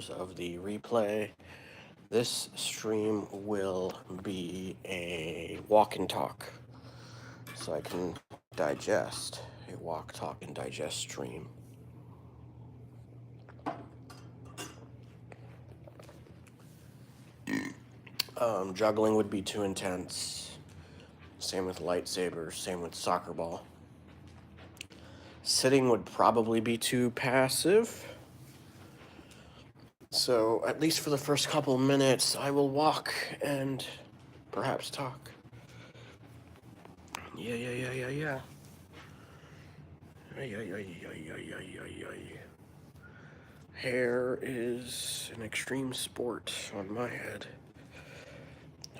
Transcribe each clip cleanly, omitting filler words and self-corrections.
viewers of the replay. This stream will be a walk and talk, so I can digest a walk, talk, and digest stream. Juggling would be too intense. Same with lightsabers, same with soccer ball. Sitting would probably be too passive. So, at least for the first couple minutes, I will walk and perhaps talk. Yeah. Hair is an extreme sport on my head.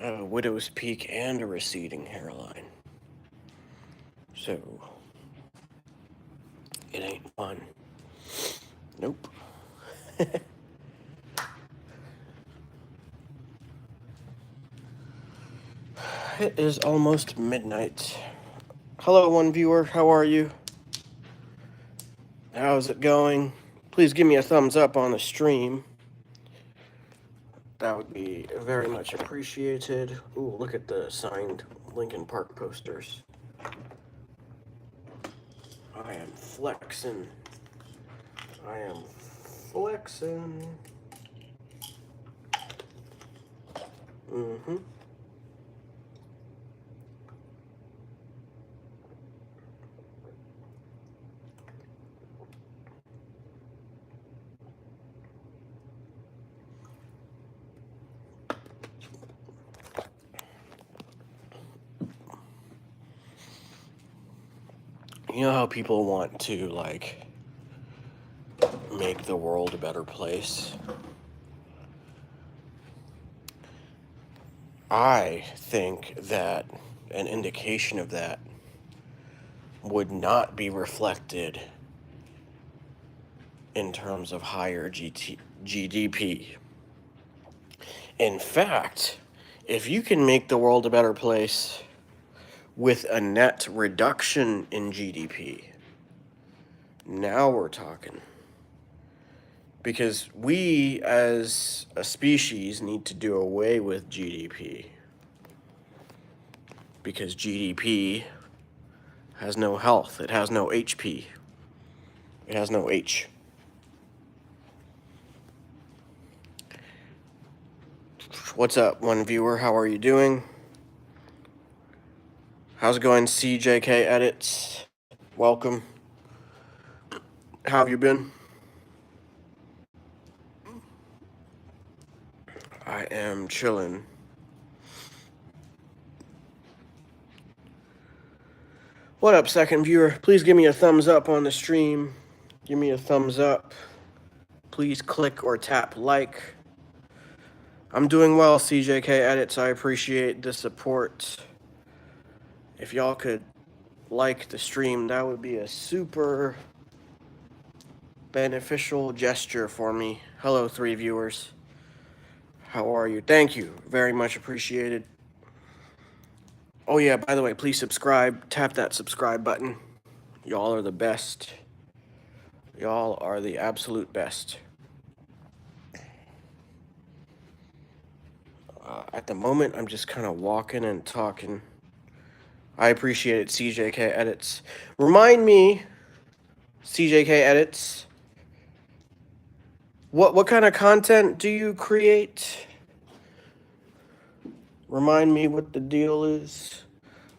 I have a widow's peak and a receding hairline. So, it ain't fun. Nope. It is almost midnight. Hello, one viewer. How are you? How's it going? Please give me a thumbs up on the stream. That would be very much appreciated. Ooh, look at the signed Lincoln Park posters. I am flexing. Mm-hmm. You know how people want to, like, make the world a better place? I think that an indication of that would not be reflected in terms of higher GDP. In fact, if you can make the world a better place with a net reduction in GDP, now we're talking. Because we, as a species, need to do away with GDP. Because GDP has no health. It has no HP. It has no H. What's up, one viewer? How are you doing? How's it going, CJK Edits? Welcome. How have you been? I am chilling. What up, second viewer? Please give me a thumbs up on the stream. Give me a thumbs up. Please click or tap like. I'm doing well, CJK Edits. I appreciate the support. If y'all could like the stream, that would be a super beneficial gesture for me. Hello, 3 viewers. How are you? Thank you. Very much appreciated. Oh yeah, by the way, please subscribe. Tap that subscribe button. Y'all are the best. Y'all are the absolute best. At the moment, I'm just kind of walking and talking. I appreciate it, CJK Edits. Remind me, CJK Edits, what kind of content do you create? Remind me what the deal is.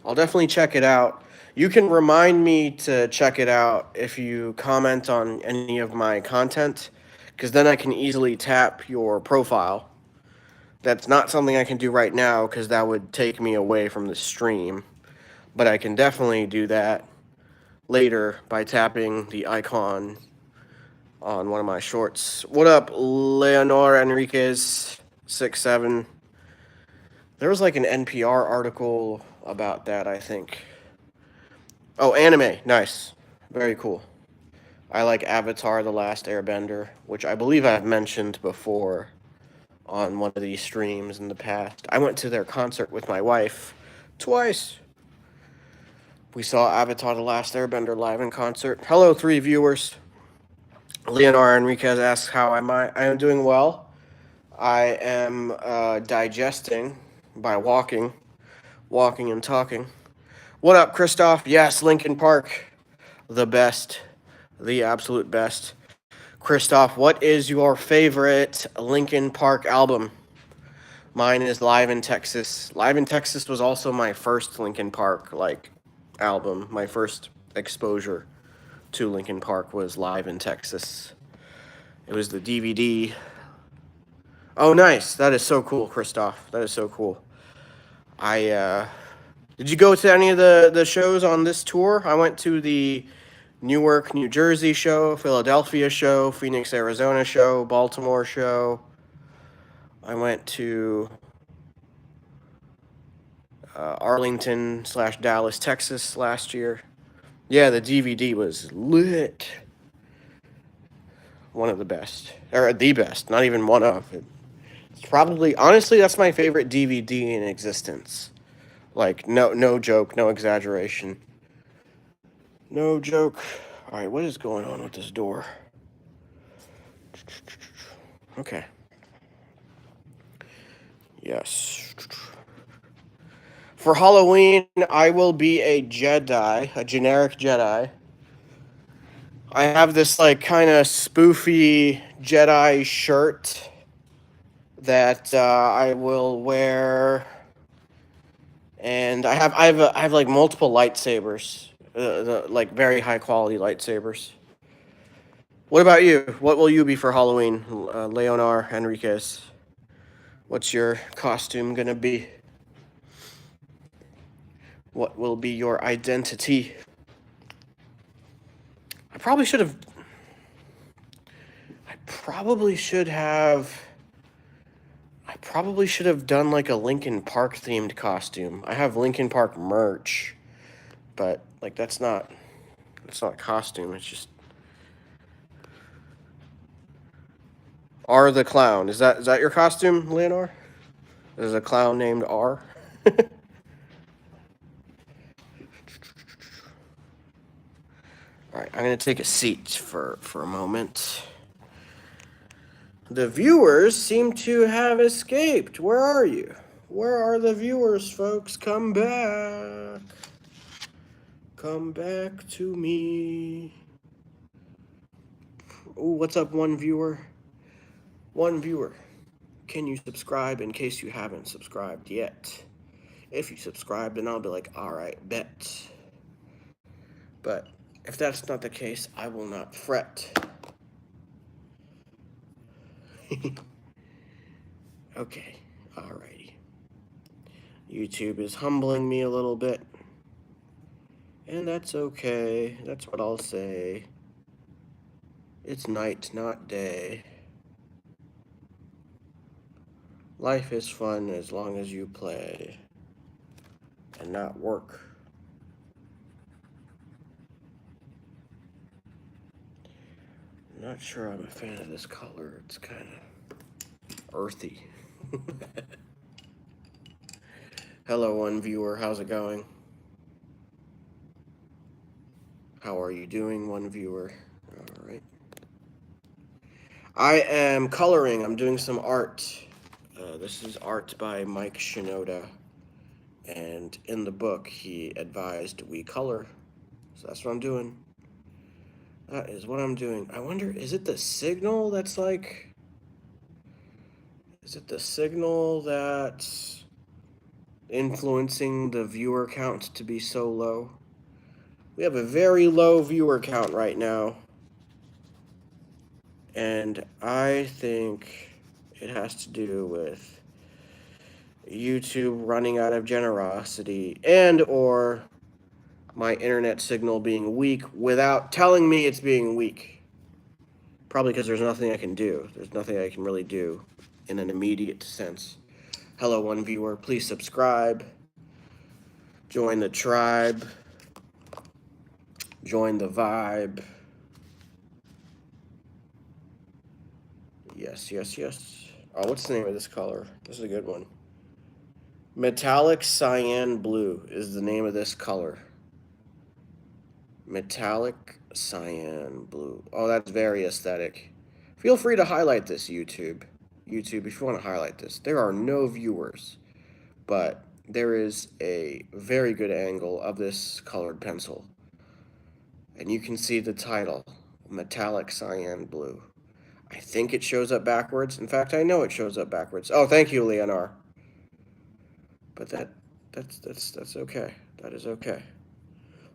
I'll definitely check it out. You can remind me to check it out if you comment on any of my content, because then I can easily tap your profile. That's not something I can do right now because that would take me away from the stream. But I can definitely do that later by tapping the icon on one of my shorts. What up, Leonor Enriquez 67? There was like an NPR article about that, I think. Oh, anime. Nice. Very cool. I like Avatar: The Last Airbender, which I believe I've mentioned before on one of these streams in the past. I went to their concert with my wife twice. We saw Avatar: The Last Airbender live in concert. Hello, 3 viewers. Leonor Enriquez asks, "How am I? I am doing well. I am digesting by walking and talking. What up, Christoph? Yes, Lincoln Park, the best, the absolute best. Christoph, what is your favorite Lincoln Park album? Mine is Live in Texas. Live in Texas was also my first Lincoln Park album. My first exposure to Lincoln Park was Live in Texas. It was the DVD. Oh, nice. That is so cool, Christoph. That is so cool. I did you go to any of the shows on this tour? I went to the Newark, New Jersey show, Philadelphia show, Phoenix, Arizona show, Baltimore show. I went to Arlington/Dallas, Texas last year. Yeah, the DVD was lit. One of the best, or the best, not even one of. It's probably, honestly, that's my favorite DVD in existence. Like, no joke, no exaggeration. No joke. All right, what is going on with this door? Okay. Yes. For Halloween, I will be a Jedi, a generic Jedi. I have this like kind of spoofy Jedi shirt that I will wear, and I have like multiple lightsabers, like very high quality lightsabers. What about you? What will you be for Halloween, Leonor Enriquez? What's your costume gonna be? What will be your identity? I probably should have. I probably should have. I probably should have done like a Linkin Park themed costume. I have Linkin Park merch, but like that's not a costume. It's just R the clown. Is that your costume, Leonor? There's a clown named R. All right, I'm gonna take a seat for a moment. The viewers seem to have escaped. Where are you? Where are the viewers, folks? Come back. Come back to me. Ooh, what's up, one viewer? One viewer. Can you subscribe in case you haven't subscribed yet? If you subscribe, then I'll be like, all right, bet. But if that's not the case, I will not fret. Okay, alrighty. YouTube is humbling me a little bit. And that's okay. That's what I'll say. It's night, not day. Life is fun as long as you play and not work. I'm not sure I'm a fan of this color. It's kind of earthy. Hello, one viewer. How's it going? How are you doing, one viewer? All right. I am coloring. I'm doing some art. This is art by Mike Shinoda. And in the book, he advised we color. So that's what I'm doing. That is what I'm doing. I wonder, is it the signal that's like... Is it the signal that's influencing the viewer count to be so low? We have a very low viewer count right now. And I think it has to do with YouTube running out of generosity and or my internet signal being weak without telling me it's being weak. Probably because there's nothing I can do. There's nothing I can really do in an immediate sense. Hello, one viewer. Please subscribe. Join the tribe. Join the vibe. Yes, yes, yes. Oh, what's the name of this color? This is a good one. Metallic cyan blue is the name of this color. Metallic cyan blue. Oh, that's very aesthetic. Feel free to highlight this, YouTube. YouTube, if you want to highlight this. There are no viewers, but there is a very good angle of this colored pencil. And you can see the title, Metallic Cyan Blue. I think it shows up backwards. In fact, I know it shows up backwards. Oh, thank you, Leonor. But that's okay. That is okay.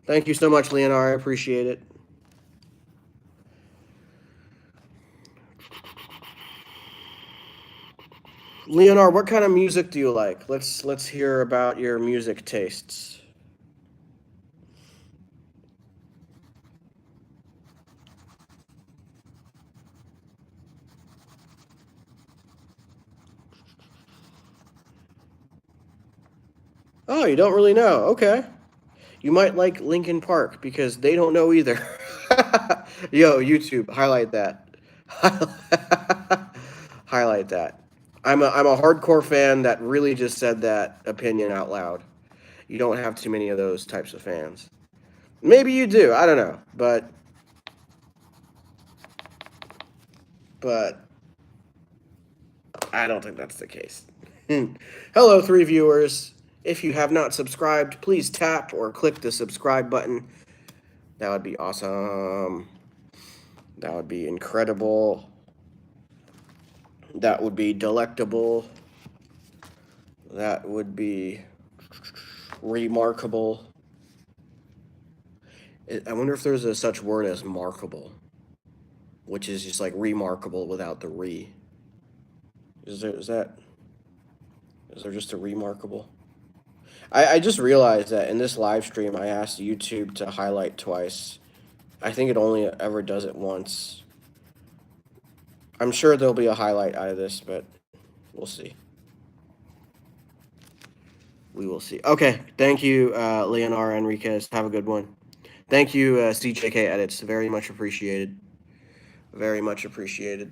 Thank you so much, Leonor. I appreciate it. Leonor, what kind of music do you like? Let's hear about your music tastes. Oh, you don't really know. Okay. You might like Linkin Park because they don't know either. Yo, YouTube, highlight that. Highlight that. I'm a hardcore fan that really just said that opinion out loud. You don't have too many of those types of fans. Maybe you do. I don't know, but I don't think that's the case. Hello, 3 viewers. If you have not subscribed, please tap or click the subscribe button. That would be awesome. That would be incredible. That would be delectable. That would be remarkable. I wonder if there's a such word as markable, which is just like remarkable without the re. Is there just a remarkable? I just realized that in this live stream I asked YouTube to highlight twice. I think it only ever does it once. I'm sure there'll be a highlight out of this, but we'll see. We will see. Okay, thank you, Leonor Enriquez. Have a good one. Thank you, CJK Edits. Very much appreciated. Very much appreciated.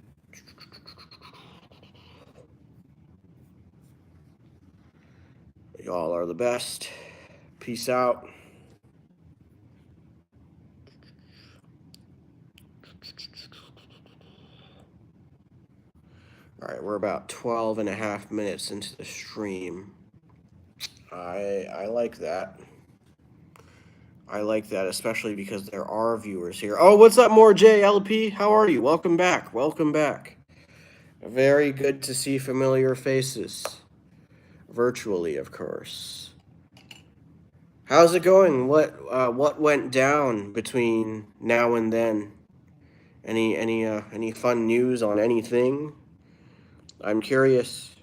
Y'all are the best. Peace out. All right, we're about 12 and a half minutes into the stream. I like that. I like that, especially because there are viewers here. Oh, what's up, more JLP? How are you? Welcome back. Welcome back. Very good to see familiar faces. Virtually, of course. How's it going? What went down between now and then? Any fun news on anything? I'm curious.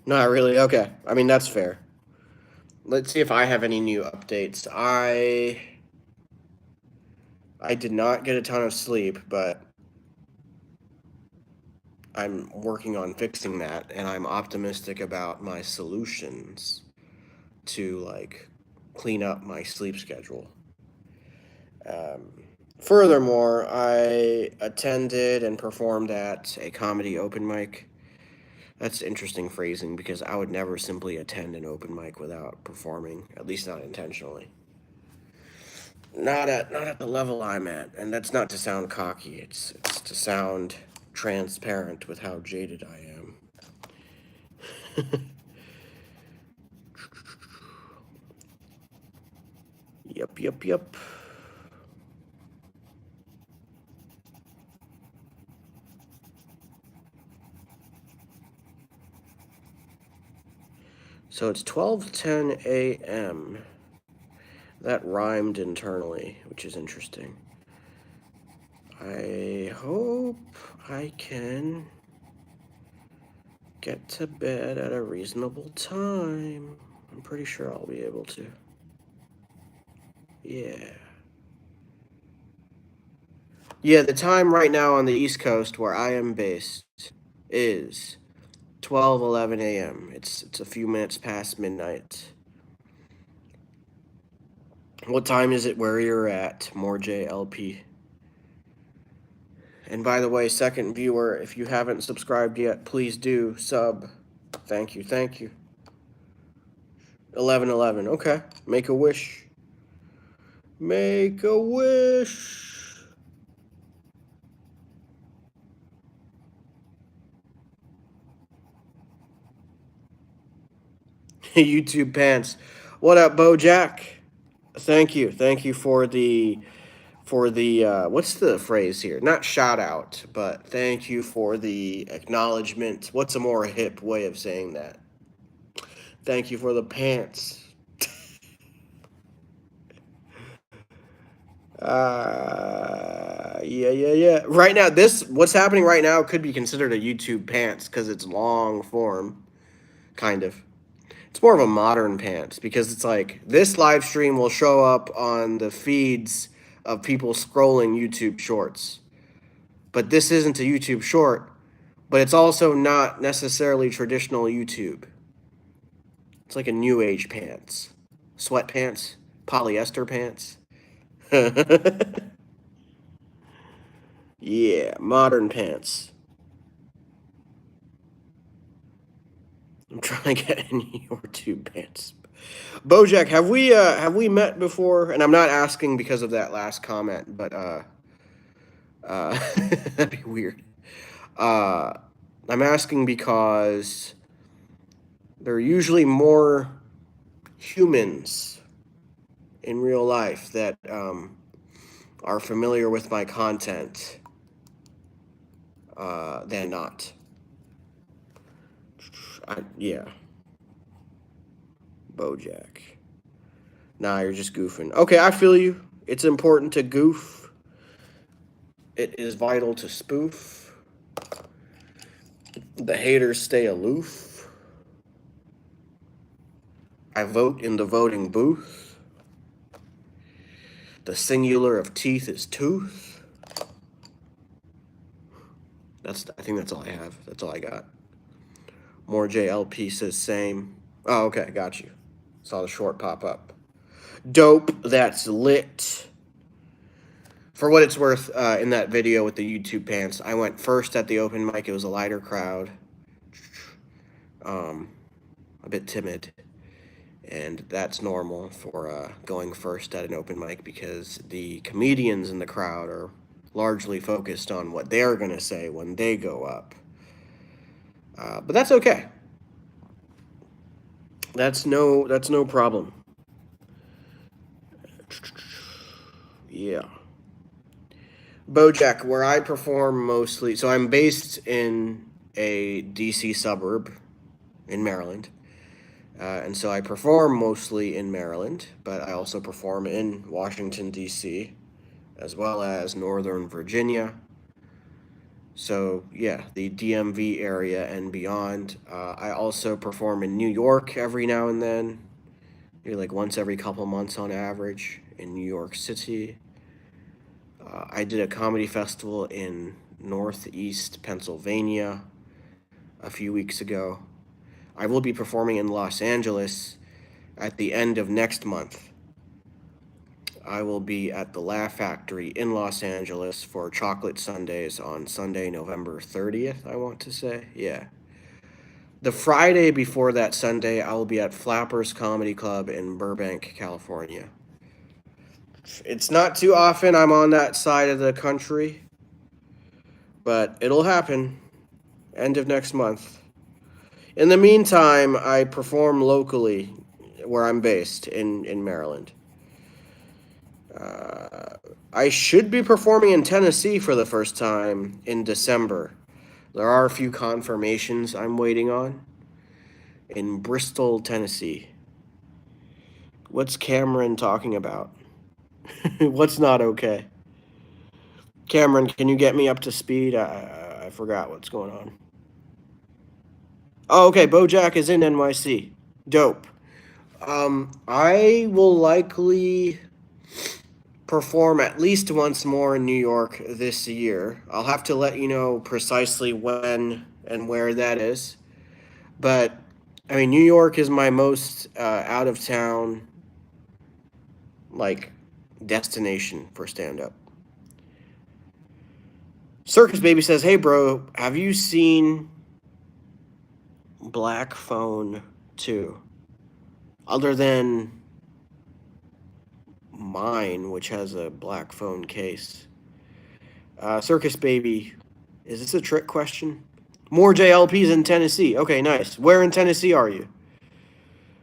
Not really. Okay. I mean, that's fair. Let's see if I have any new updates. I did not get a ton of sleep, but I'm working on fixing that, and I'm optimistic about my solutions to like clean up my sleep schedule. Furthermore, I attended and performed at a comedy open mic. That's interesting phrasing because I would never simply attend an open mic without performing, at least not intentionally. Not at the level I'm at, and that's not to sound cocky. It's to sound transparent with how jaded I am. Yep. So it's 12:10 a.m. That rhymed internally, which is interesting. I hope I can get to bed at a reasonable time. I'm pretty sure I'll be able to. Yeah. Yeah, the time right now on the East Coast where I am based is 12:11 a.m. It's a few minutes past midnight. What time is it where you're at, more JLP? And by the way, second viewer, if you haven't subscribed yet, please do sub. Thank you, thank you. 1111. Okay. Make a wish. Make a wish. YouTube pants. What up, Bojack? Thank you. Thank you for the what's the phrase here? Not shout out, but thank you for the acknowledgement. What's a more hip way of saying that? Thank you for the pants. Yeah. Right now, what's happening right now could be considered a YouTube pants because it's long form, kind of. It's more of a modern pants because it's like this live stream will show up on the feeds of people scrolling YouTube shorts. But this isn't a YouTube short, but it's also not necessarily traditional YouTube. It's like a new age pants, sweatpants, polyester pants. Yeah, modern pants. I'm trying to get in your tube pants. Bojack, have we met before? And I'm not asking because of that last comment, but that'd be weird. Uh, I'm asking because there are usually more humans in real life that are familiar with my content than not. Yeah, Bojack. Nah, you're just goofing. Okay, I feel you. It's important to goof. It is vital to spoof. The haters stay aloof. I vote in the voting booth. The singular of teeth is tooth. I think that's all I have. That's all I got. More JLP says same. Oh, okay, got you. Saw the short pop up. Dope, that's lit. For what it's worth, in that video with the YouTube pants, I went first at the open mic. It was a lighter crowd. A bit timid. And that's normal for going first at an open mic because the comedians in the crowd are largely focused on what they're going to say when they go up. But that's okay. That's no problem. Yeah. Bojack, where I perform mostly, so I'm based in a DC suburb in Maryland. And so I perform mostly in Maryland, but I also perform in Washington, D.C., as well as Northern Virginia. So, yeah, the DMV area and beyond. I also perform in New York every now and then, maybe like once every couple months on average in New York City. I did a comedy festival in Northeast Pennsylvania a few weeks ago. I will be performing in Los Angeles at the end of next month. I will be at the Laugh Factory in Los Angeles for Chocolate Sundays on Sunday, November 30th, I want to say. Yeah. The Friday before that Sunday, I will be at Flappers Comedy Club in Burbank, California. It's not too often I'm on that side of the country, but it'll happen. End of next month. In the meantime, I perform locally where I'm based in Maryland. I should be performing in Tennessee for the first time in December. There are a few confirmations I'm waiting on. In Bristol, Tennessee. What's Cameron talking about? What's not okay? Cameron, can you get me up to speed? I forgot what's going on. Oh, okay. Bojack is in NYC. Dope. I will likely perform at least once more in New York this year. I'll have to let you know precisely when and where that is. But, I mean, New York is my most out of town, like, destination for stand up. Circus Baby says, "Hey, bro, have you seen Black Phone 2? Other than mine, which has a black phone case." Circus Baby, is this a trick question? More JLPs in Tennessee. Okay, nice. Where in Tennessee are you?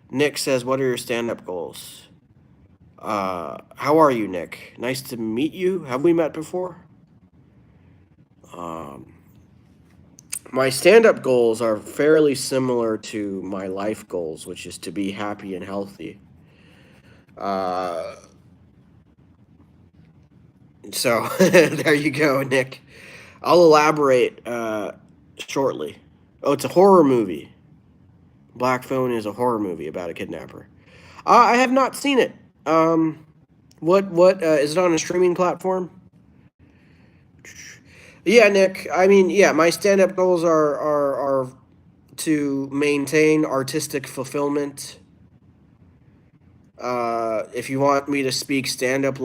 Nick says, "What are your stand-up goals?" How are you, Nick? Nice to meet you. Have we met before? Um, my stand-up goals are fairly similar to my life goals, which is to be happy and healthy. So there you go, Nick. I'll elaborate shortly. Oh, it's a horror movie. Black Phone is a horror movie about a kidnapper. I have not seen it. What is it on a streaming platform? Yeah, Nick. I mean, yeah, my stand-up goals are to maintain artistic fulfillment. If you want me to speak stand-up